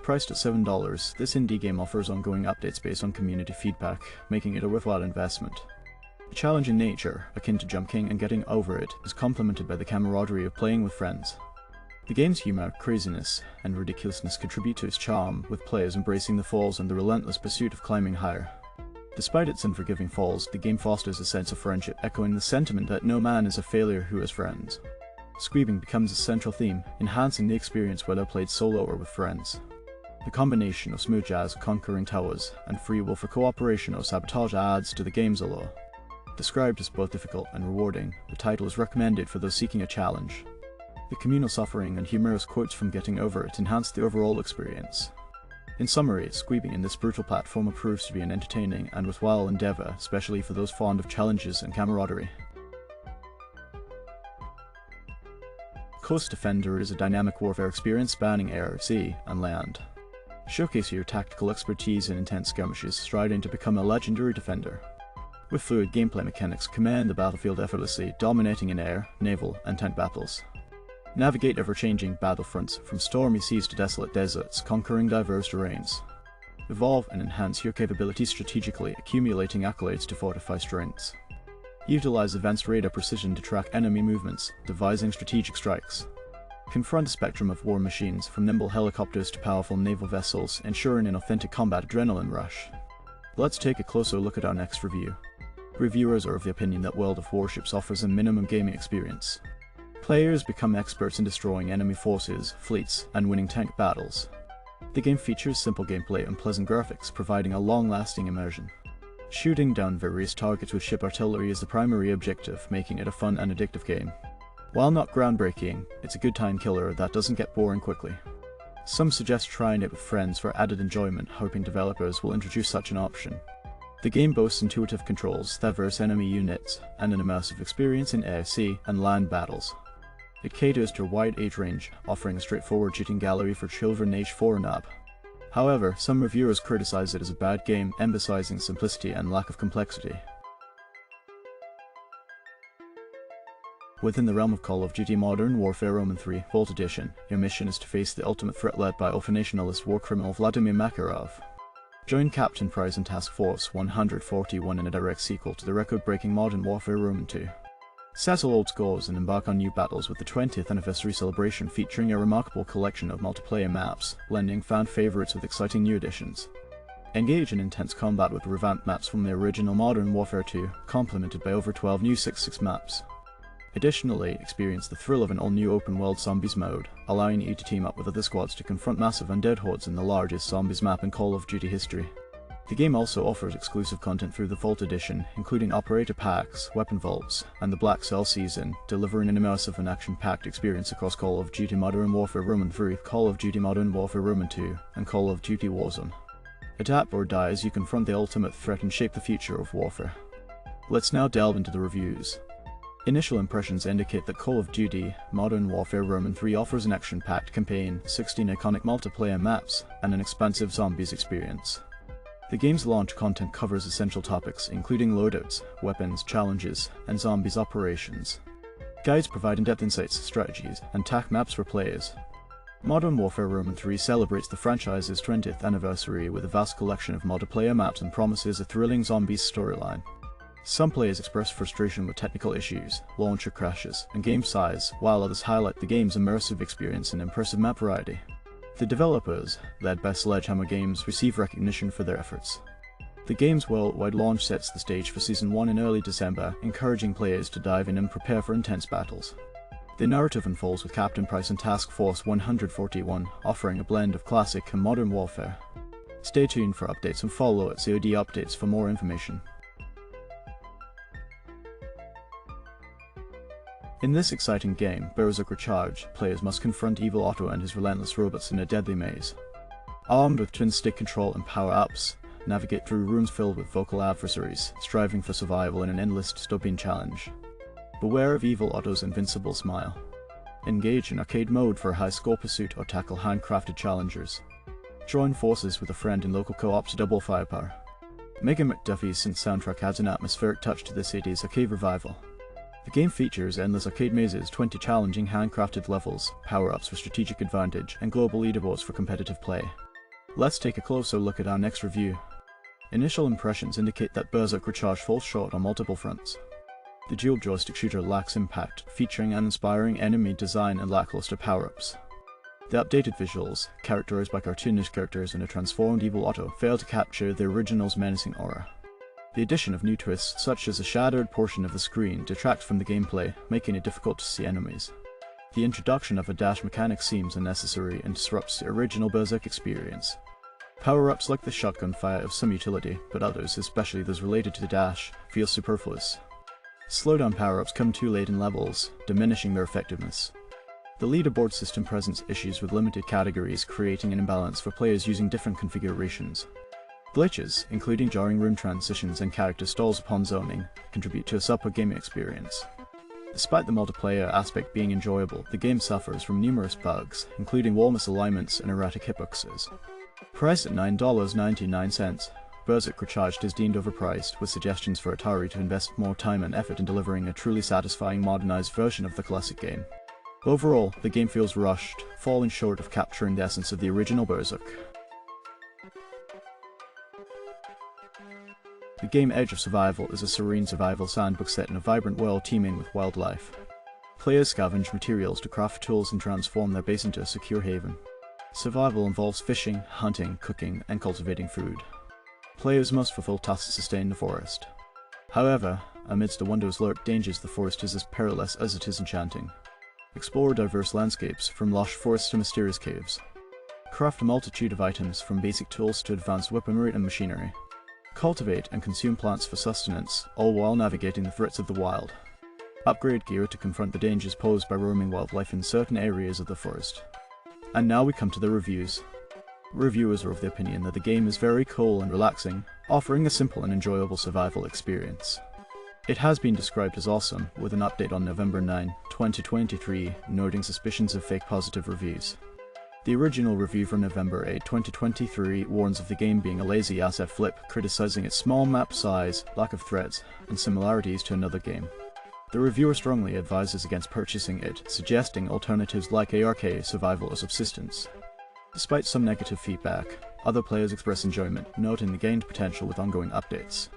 Priced at $7, this indie game offers ongoing updates based on community feedback, making it a worthwhile investment. The challenge in nature, akin to Jump King and getting over it, is complemented by the camaraderie of playing with friends. The game's humour, craziness, and ridiculousness contribute to its charm, with players embracing the falls and the relentless pursuit of climbing higher. Despite its unforgiving falls, the game fosters a sense of friendship, echoing the sentiment that no man is a failure who has friends. Squeebing becomes a central theme, enhancing the experience whether played solo or with friends. The combination of smooth jazz, conquering towers, and free will for cooperation or sabotage adds to the game's allure. Described as both difficult and rewarding, the title is recommended for those seeking a challenge. The communal suffering and humorous quotes from getting over it enhance the overall experience. In summary, Squeebing in this brutal platformer proves to be an entertaining and worthwhile endeavour, especially for those fond of challenges and camaraderie. Coast Defender is a dynamic warfare experience spanning air, sea, and land. Showcase your tactical expertise in intense skirmishes, striding to become a legendary defender. With fluid gameplay mechanics, command the battlefield effortlessly, dominating in air, naval, and tank battles. Navigate ever-changing battlefronts, from stormy seas to desolate deserts, conquering diverse terrains. Evolve and enhance your capabilities strategically, accumulating accolades to fortify strengths. Utilize advanced radar precision to track enemy movements, devising strategic strikes. Confront a spectrum of war machines, from nimble helicopters to powerful naval vessels, ensuring an authentic combat adrenaline rush. Let's take a closer look at our next review. Reviewers are of the opinion that World of Warships offers a minimum gaming experience. Players become experts in destroying enemy forces, fleets, and winning tank battles. The game features simple gameplay and pleasant graphics, providing a long-lasting immersion. Shooting down various targets with ship artillery is the primary objective, making it a fun and addictive game. While not groundbreaking, it's a good time killer that doesn't get boring quickly. Some suggest trying it with friends for added enjoyment, hoping developers will introduce such an option. The game boasts intuitive controls, diverse enemy units, and an immersive experience in air, sea, and land battles. It caters to a wide age range, offering a straightforward shooting gallery for children aged 4 and up. However, some reviewers criticize it as a bad game, emphasizing simplicity and lack of complexity. Within the realm of Call of Duty Modern Warfare Roman 3 Vault Edition, your mission is to face the ultimate threat led by ultranationalist war criminal Vladimir Makarov. Join Captain Price and Task Force 141 in a direct sequel to the record-breaking Modern Warfare Roman 2. Settle old scores and embark on new battles with the 20th anniversary celebration featuring a remarkable collection of multiplayer maps, blending fan favourites with exciting new additions. Engage in intense combat with revamped maps from the original Modern Warfare 2, complemented by over 12 new 6.6 maps. Additionally, experience the thrill of an all-new open-world zombies mode, allowing you to team up with other squads to confront massive undead hordes in the largest zombies map in Call of Duty history. The game also offers exclusive content through the Vault Edition, including operator packs, weapon vaults, and the Black Cell season, delivering an immersive and action-packed experience across Call of Duty Modern Warfare Roman 3, Call of Duty Modern Warfare Roman 2, and Call of Duty Warzone. Adapt or die as you confront the ultimate threat and shape the future of warfare. Let's now delve into the reviews. Initial impressions indicate that Call of Duty Modern Warfare Roman 3 offers an action-packed campaign, 16 iconic multiplayer maps, and an expansive zombies experience. The game's launch content covers essential topics, including loadouts, weapons, challenges, and zombies operations. Guides provide in-depth insights, strategies, and TAC maps for players. Modern Warfare Roman 3 celebrates the franchise's 20th anniversary with a vast collection of multiplayer maps and promises a thrilling zombies storyline. Some players express frustration with technical issues, launcher crashes, and game size, while others highlight the game's immersive experience and impressive map variety. The developers, led by Sledgehammer Games, receive recognition for their efforts. The game's worldwide launch sets the stage for Season 1 in early December, encouraging players to dive in and prepare for intense battles. The narrative unfolds with Captain Price and Task Force 141, offering a blend of classic and modern warfare. Stay tuned for updates and follow at COD Updates for more information. In this exciting game, Berzerk Recharge, players must confront Evil Otto and his relentless robots in a deadly maze. Armed with twin stick control and power-ups, navigate through rooms filled with vocal adversaries, striving for survival in an endless dystopian challenge. Beware of Evil Otto's invincible smile. Engage in arcade mode for a high-score pursuit or tackle handcrafted challengers. Join forces with a friend in local co-op to double firepower. Mega McDuffie's synth soundtrack adds an atmospheric touch to this 80s arcade revival. The game features endless arcade mazes, 20 challenging handcrafted levels, power-ups for strategic advantage, and global leaderboards for competitive play. Let's take a closer look at our next review. Initial impressions indicate that Berzerk Recharge falls short on multiple fronts. The dual joystick shooter lacks impact, featuring uninspiring enemy design and lackluster power-ups. The updated visuals, characterized by cartoonish characters and a transformed Evil Otto, fail to capture the original's menacing aura. The addition of new twists, such as a shadowed portion of the screen, detracts from the gameplay, making it difficult to see enemies. The introduction of a dash mechanic seems unnecessary and disrupts the original Berzerk experience. Power-ups like the shotgun fire have some utility, but others, especially those related to the dash, feel superfluous. Slowdown power-ups come too late in levels, diminishing their effectiveness. The leaderboard system presents issues with limited categories, creating an imbalance for players using different configurations. Glitches, including jarring room transitions and character stalls upon zoning, contribute to a subpar gaming experience. Despite the multiplayer aspect being enjoyable, the game suffers from numerous bugs, including wall misalignments and erratic hitboxes. Priced at $9.99, Berzerk Recharged is deemed overpriced, with suggestions for Atari to invest more time and effort in delivering a truly satisfying modernized version of the classic game. Overall, the game feels rushed, falling short of capturing the essence of the original Berzerk. The game Edge of Survival is a serene survival sandbox set in a vibrant world teeming with wildlife. Players scavenge materials to craft tools and transform their base into a secure haven. Survival involves fishing, hunting, cooking, and cultivating food. Players must fulfill tasks to sustain the forest. However, amidst the wonders lurk dangers, the forest is as perilous as it is enchanting. Explore diverse landscapes, from lush forests to mysterious caves. Craft a multitude of items, from basic tools to advanced weaponry and machinery. Cultivate and consume plants for sustenance, all while navigating the threats of the wild. Upgrade gear to confront the dangers posed by roaming wildlife in certain areas of the forest. And now we come to the reviews. Reviewers are of the opinion that the game is very cool and relaxing, offering a simple and enjoyable survival experience. It has been described as awesome, with an update on November 9, 2023, noting suspicions of fake positive reviews. The original review from November 8, 2023 warns of the game being a lazy asset flip, criticizing its small map size, lack of threats, and similarities to another game. The reviewer strongly advises against purchasing it, suggesting alternatives like ARK, survival or subsistence. Despite some negative feedback, other players express enjoyment, noting the gained potential with ongoing updates.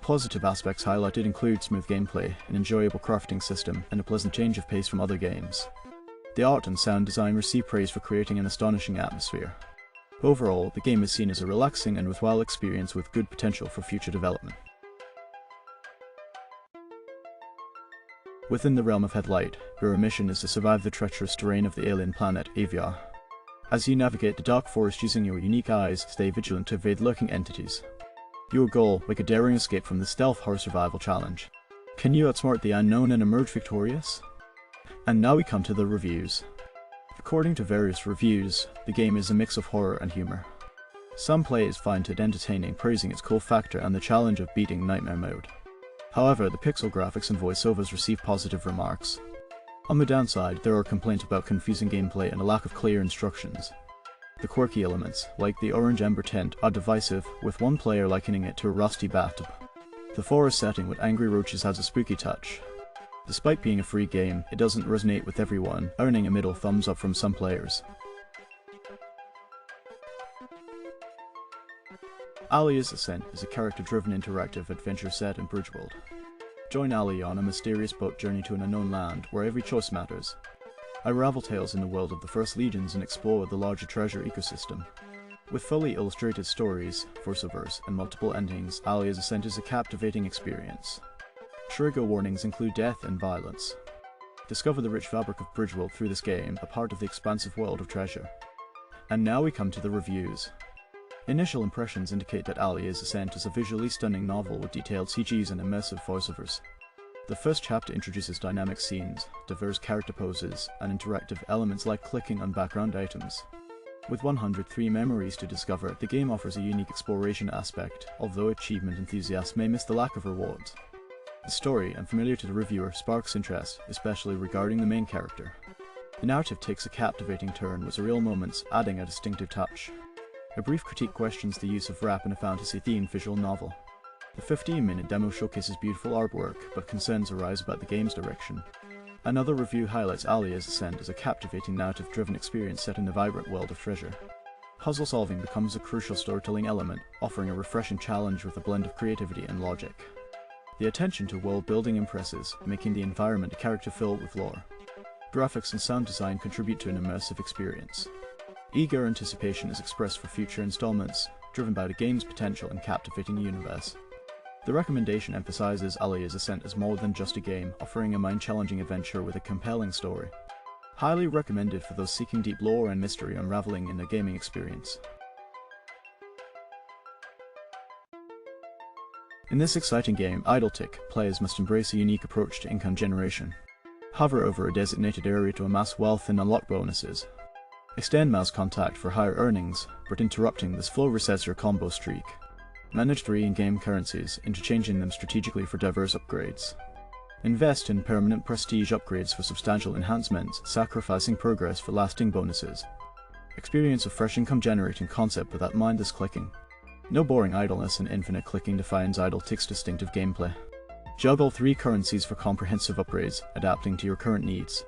Positive aspects highlighted include smooth gameplay, an enjoyable crafting system, and a pleasant change of pace from other games. The art and sound design receive praise for creating an astonishing atmosphere. Overall, the game is seen as a relaxing and worthwhile experience with good potential for future development. Within the realm of HeadLight, your mission is to survive the treacherous terrain of the alien planet Aviar. As you navigate the dark forest using your unique eyes, stay vigilant to evade lurking entities. Your goal, make a daring escape from the stealth horror survival challenge. Can you outsmart the unknown and emerge victorious? And now we come to the reviews. According to various reviews, the game is a mix of horror and humor. Some players find it entertaining, praising its cool factor and the challenge of beating Nightmare Mode. However, the pixel graphics and voiceovers receive positive remarks. On the downside, there are complaints about confusing gameplay and a lack of clear instructions. The quirky elements, like the orange ember tint, are divisive, with one player likening it to a rusty bathtub. The forest setting with angry roaches has a spooky touch. Despite being a free game, it doesn't resonate with everyone, earning a middle thumbs up from some players. Aliya's Ascent is a character-driven interactive adventure set in Bridgeworld. Join Aliya on a mysterious boat journey to an unknown land, where every choice matters. Unravel tales in the world of the First Legions and explore the larger treasure ecosystem. With fully illustrated stories, voiceovers, and multiple endings, Aliya's Ascent is a captivating experience. Trigger warnings include death and violence. Discover the rich fabric of Bridgeworld through this game, a part of the expansive world of treasure. And now we come to the reviews. Initial impressions indicate that Aliya's Ascent is a visually stunning novel with detailed CGs and immersive voiceovers. The first chapter introduces dynamic scenes, diverse character poses, and interactive elements like clicking on background items. With 103 memories to discover, the game offers a unique exploration aspect, although achievement enthusiasts may miss the lack of rewards. The story, unfamiliar to the reviewer, sparks interest, especially regarding the main character. The narrative takes a captivating turn with surreal moments, adding a distinctive touch. A brief critique questions the use of rap in a fantasy-themed visual novel. The 15-minute demo showcases beautiful artwork, but concerns arise about the game's direction. Another review highlights Aliya's Ascent as a captivating narrative-driven experience set in the vibrant world of treasure. Puzzle solving becomes a crucial storytelling element, offering a refreshing challenge with a blend of creativity and logic. The attention to world building impresses, making the environment a character filled with lore. Graphics and sound design contribute to an immersive experience. Eager anticipation is expressed for future installments, driven by the game's potential and captivating universe. The recommendation emphasizes Aliya's Ascent as more than just a game, offering a mind-challenging adventure with a compelling story. Highly recommended for those seeking deep lore and mystery unraveling in a gaming experience. In this exciting game, Ikonei, players must embrace a unique approach to income generation. Hover over a designated area to amass wealth and unlock bonuses. Extend mouse contact for higher earnings, but interrupting this flow resets your combo streak. Manage 3 in-game currencies, interchanging them strategically for diverse upgrades. Invest in permanent prestige upgrades for substantial enhancements, sacrificing progress for lasting bonuses. Experience a fresh income generating concept without mindless clicking. No boring idleness and infinite clicking defines Ikonei's distinctive gameplay. Juggle 3 currencies for comprehensive upgrades, adapting to your current needs.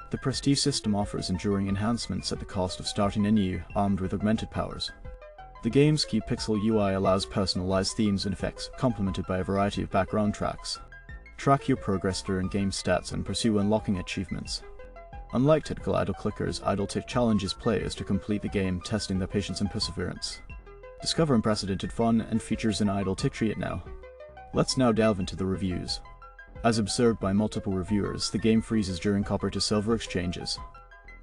The prestige system offers enduring enhancements at the cost of starting anew, armed with augmented powers. The game's key pixel UI allows personalized themes and effects, complemented by a variety of background tracks. Track your progress through in-game stats and pursue unlocking achievements. Unlike typical idle clickers, Ikonei challenges players to complete the game, testing their patience and perseverance. Discover unprecedented fun and features in Ikonei, try it now. Let's now delve into the reviews. As observed by multiple reviewers, the game freezes during copper to silver exchanges.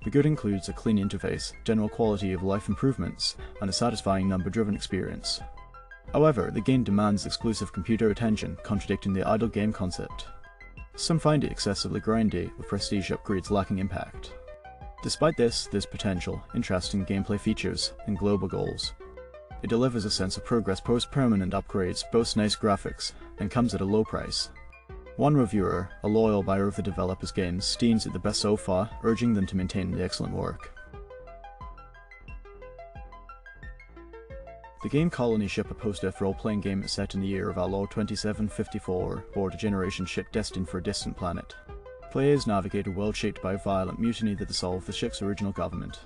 The good includes a clean interface, general quality of life improvements, and a satisfying number-driven experience. However, the game demands exclusive computer attention, contradicting the idle game concept. Some find it excessively grindy, with prestige upgrades lacking impact. Despite this, there's potential, interesting gameplay features, and global goals. It delivers a sense of progress post-permanent upgrades, boasts nice graphics, and comes at a low price. One reviewer, a loyal buyer of the developer's games, deems it the best so far, urging them to maintain the excellent work. The game Colony Ship, a post-death role-playing game set in the year of our Lord 2754, board a generation ship destined for a distant planet. Players navigate a world shaped by a violent mutiny that dissolved the ship's original government.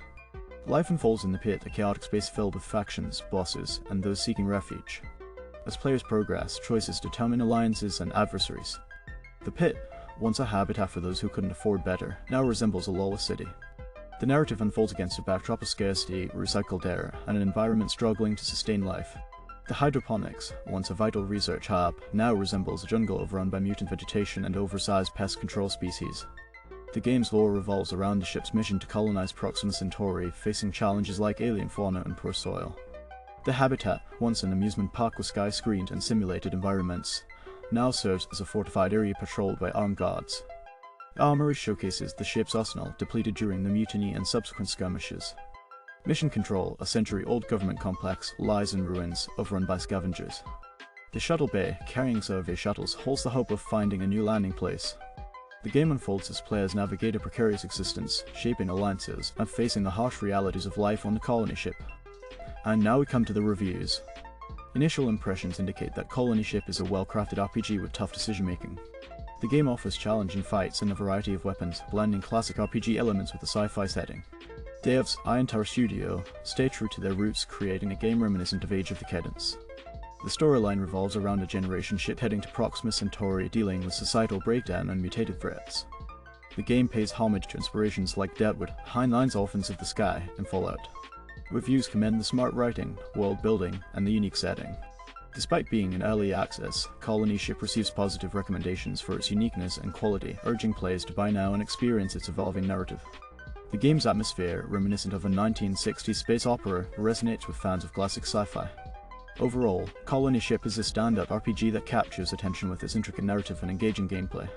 Life unfolds in the pit, a chaotic space filled with factions, bosses, and those seeking refuge. As players progress, choices determine alliances and adversaries. The pit, once a habitat for those who couldn't afford better, now resembles a lawless city. The narrative unfolds against a backdrop of scarcity, recycled air, and an environment struggling to sustain life. The hydroponics, once a vital research hub, now resembles a jungle overrun by mutant vegetation and oversized pest control species. The game's lore revolves around the ship's mission to colonize Proxima Centauri, facing challenges like alien fauna and poor soil. The habitat, once an amusement park with sky-screened and simulated environments, now serves as a fortified area patrolled by armed guards. The armory showcases the ship's arsenal, depleted during the mutiny and subsequent skirmishes. Mission Control, a century-old government complex, lies in ruins, overrun by scavengers. The shuttle bay, carrying survey shuttles, holds the hope of finding a new landing place. The game unfolds as players navigate a precarious existence, shaping alliances, and facing the harsh realities of life on the colony ship. And now we come to the reviews. Initial impressions indicate that Colony Ship is a well-crafted RPG with tough decision-making. The game offers challenging fights and a variety of weapons, blending classic RPG elements with a sci-fi setting. Devs, Iron Tower Studio, stay true to their roots, creating a game reminiscent of Age of Decadence. The storyline revolves around a generation ship heading to Proxima Centauri, dealing with societal breakdown and mutated threats. The game pays homage to inspirations like Deadwood, Heinlein's Orphans of the Sky, and Fallout. Reviews commend the smart writing, world building, and the unique setting. Despite being in early access, Colony Ship receives positive recommendations for its uniqueness and quality, urging players to buy now and experience its evolving narrative. The game's atmosphere, reminiscent of a 1960s space opera, resonates with fans of classic sci-fi. Overall, Colony Ship is a stand-up RPG that captures attention with its intricate narrative and engaging gameplay.